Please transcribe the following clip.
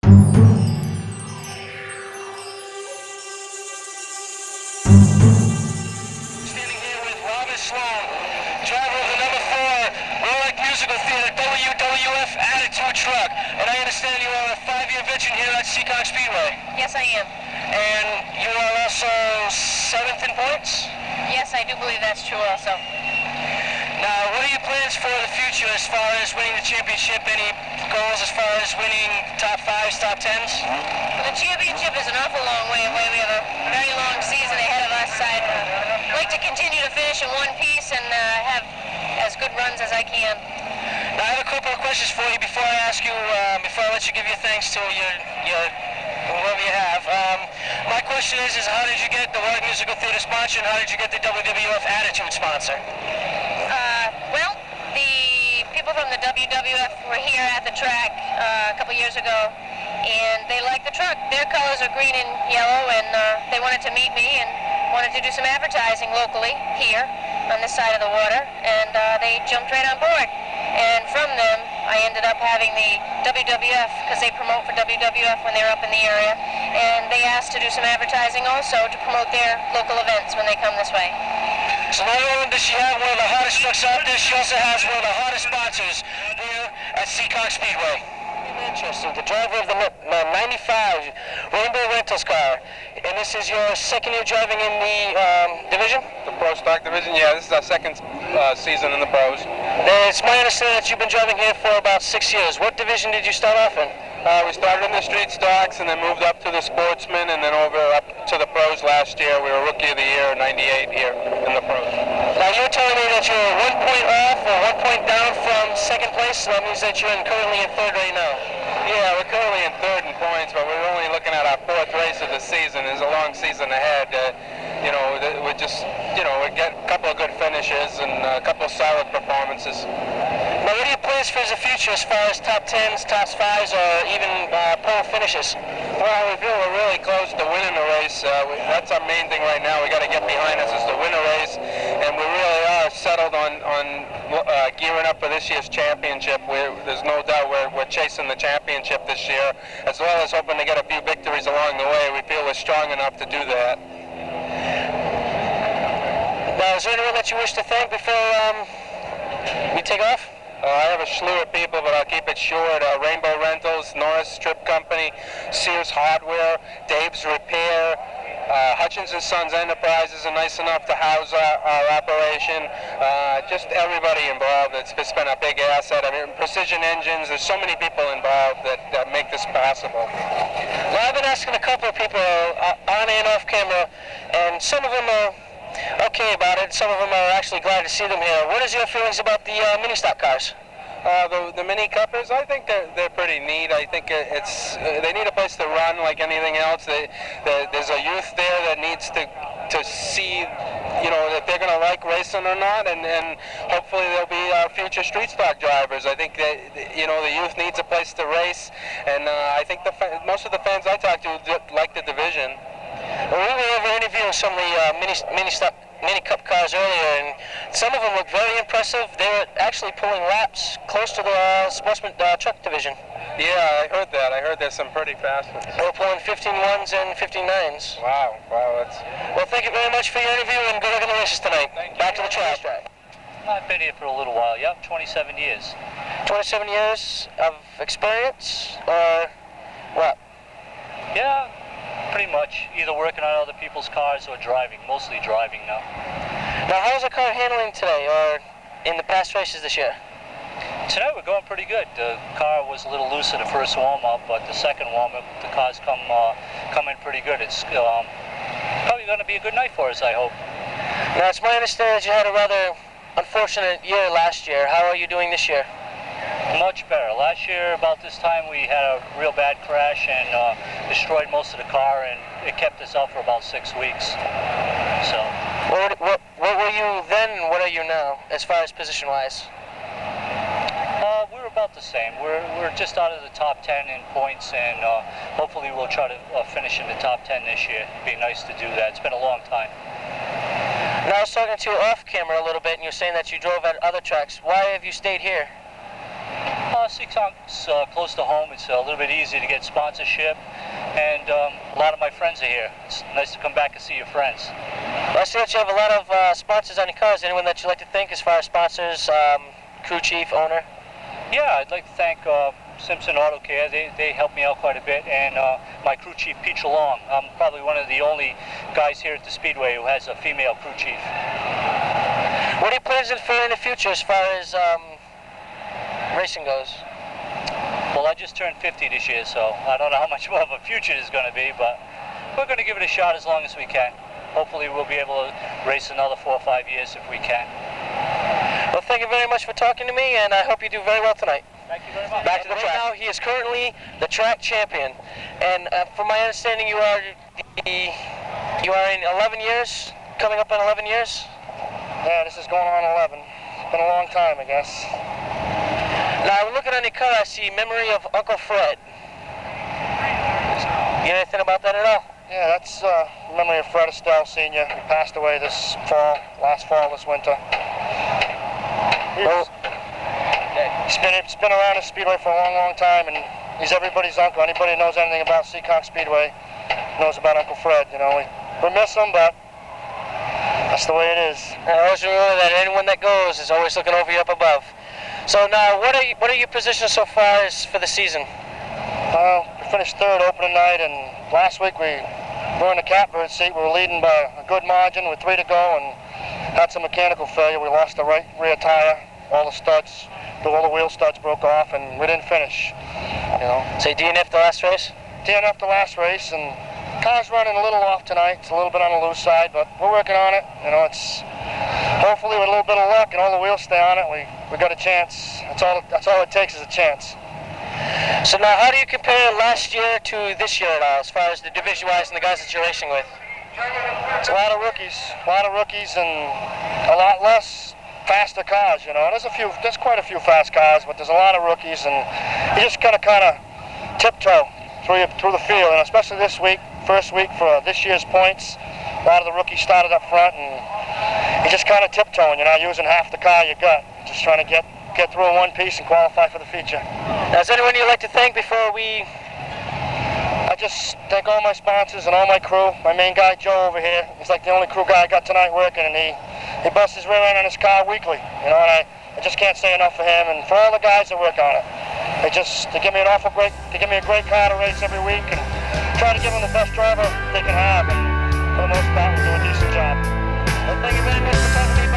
Sloane, driver of the number 4 Rolex Musical Theater WWF Attitude Truck. And I understand you are a 5-year veteran here at Seekonk Speedway. Yes, I am. And you are also 7th in points? Yes, I do believe that's true also. Now, what are your plans for the future as far as winning the championship? Any goals as far as winning top 5s, top 10s? Well, the championship is an awful long way away. We have a very long season ahead of us. I'd like to continue to finish in one piece and have as good runs as I can. Now, I have a couple of questions for you before I ask you, before I let you give your thanks to your whoever you have. My question is how did you get the Rolex Musical Theater sponsor, and how did you get the WWF Attitude sponsor? Well, the people from the WWF were here at the track a couple years ago, and they liked the truck. Their colors are green and yellow, and they wanted to meet me and wanted to do some advertising locally here on this side of the water, and they jumped right on board. And from them, I ended up having the WWF, because they promote for WWF when they're up in the area, and they asked to do some advertising also to promote their local events when they come this way. So not only does she have one of the hottest trucks out there, she also has one of the hottest sponsors here at Seekonk Speedway. In Manchester, the driver of the 95 Rainbow Rentals car, and this is your 2nd year driving in the division? The Pro Stock division, yeah, this is our 2nd season in the pros. It's my understanding that you've been driving here for about 6 years. What division did you start off in? We started in the street stocks and then moved up to the Sportsman and then over up to the pros last year. We were Rookie of the Year, 98 here in the pros. Now you're telling me that you're 1 point off or 1 point down from 2nd place, so that means that you're currently in 3rd right now. Yeah, we're currently in 3rd in points, but we're only looking at our 4th race of the season. There's a long season ahead. We just, we get a couple of good finishes and a couple of solid performances. Now, what are your plans for the future as far as top 10s, top 5s, or even pole finishes? Well, we feel we're really close to winning the race. That's our main thing right now. We got to get behind us is to win a race, and we really are settled on gearing up for this year's championship. There's no doubt we're chasing the championship this year, as well as hoping to get a few victories along the way. We feel we're strong enough to do that. Now, is there anyone that you wish to thank before we take off? I have a slew of people, but I'll keep it short. Rainbow Rentals, Norris Strip Company, Sears Hardware, Dave's Repair, Hutchins & Sons Enterprises are nice enough to house our operation. Just everybody involved. It's been a big asset. I mean, Precision Engines, there's so many people involved that make this possible. Well, I've been asking a couple of people on and off camera, and some of them are okay about it. Some of them are actually glad to see them here. What is your feelings about the mini stock cars? The mini cuppers, I think they're pretty neat. I think they need a place to run like anything else. There's a youth there that needs to see, that they're going to like racing or not, and hopefully they'll be our future street stock drivers. I think that the youth needs a place to race, and I think most of the fans I talk to like the division. Well, we were over interviewing some of the mini cup cars earlier, and some of them look very impressive. They were actually pulling laps close to the Sportsman truck division. Yeah, I heard that. I heard there's some pretty fast ones. They were pulling 15.1s and 15.9s. Wow, that's... Well, thank you very much for your interview, and good luck in the races tonight. Back to the track. I've been here for a little while, 27 years. 27 years of experience, or what? Yeah, pretty much. Either working on other people's cars or driving. Mostly driving now. Now, how's the car handling today, or in the past races this year? Tonight we're going pretty good. The car was a little loose in the first warm-up, but the second warm-up, the car's come in pretty good. It's probably going to be a good night for us, I hope. Now, it's my understanding that you had a rather unfortunate year last year. How are you doing this year? Much better. Last year, about this time, we had a real bad crash and destroyed most of the car, and it kept us out for about 6 weeks. So. What were you then, and what are you now, as far as position-wise? We're about the same. We're just out of the top 10 in points, and hopefully we'll try to finish in the top 10 this year. It'd be nice to do that. It's been a long time. Now, I was talking to you off camera a little bit, and you were saying that you drove at other tracks. Why have you stayed here? Seekonk's close to home. It's a little bit easy to get sponsorship, and a lot of my friends are here. It's nice to come back and see your friends. Well, I see that you have a lot of sponsors on your cars. Anyone that you'd like to thank as far as sponsors, crew chief, owner? Yeah, I'd like to thank Simpson Auto Care. They helped me out quite a bit, and my crew chief, Pete Long. I'm probably one of the only guys here at the Speedway who has a female crew chief. What are your plans for in the future as far as racing goes? Well, I just turned 50 this year, so I don't know how much more of a future is going to be, but we're going to give it a shot as long as we can. Hopefully we'll be able to race another 4 or 5 years if we can. Well, thank you very much for talking to me, and I hope you do very well tonight. Thank you very much. Back to the track. Now, he is currently the track champion, and from my understanding, you are in 11 years, coming up on 11 years? Yeah, this is going on 11. It's been a long time, I guess. Now, looking on your car, I see memory of Uncle Fred. You know anything about that at all? Yeah, that's memory of Fred Estelle Sr. He passed away this last fall, this winter. He's been around the Speedway for a long, long time, and he's everybody's uncle. Anybody who knows anything about Seekonk Speedway knows about Uncle Fred. You know, we miss him, but that's the way it is. I always remember that anyone that goes is always looking over you up above. So now, what are your positions so far as for the season? We finished third opening night, and last week we were in the catbird seat. We were leading by a good margin with 3 to go, and had some mechanical failure. We lost the right rear tire, all the studs, all the wheel studs broke off, and we didn't finish. You know. So you DNF'd the last race? DNF'd the last race, and car's running a little off tonight. It's a little bit on the loose side, but we're working on it. You know, it's hopefully with a little bit of luck and all the wheels stay on it, we got a chance. That's all it takes is a chance. So now, how do you compare last year to this year at all, as far as the division-wise and the guys that you're racing with? It's a lot of rookies, and a lot less faster cars. You know, there's quite a few fast cars, but there's a lot of rookies, and you just kind of tiptoe through the field, and especially this week, first week for this year's points. A lot of the rookies started up front, and you just kind of tiptoeing. You're not using half the car you got. Just trying to get through in one piece and qualify for the feature. Now, is there anyone you'd like to thank before we... I just thank all my sponsors and all my crew. My main guy, Joe, over here. He's like the only crew guy I got tonight working, and he busts his rear end on his car weekly. You know, and I just can't say enough for him and for all the guys that work on it. They give me a great car to race every week, and try to give them the best driver they can have. And for the most part, we do a decent job. Well, thank you very much for talking to me.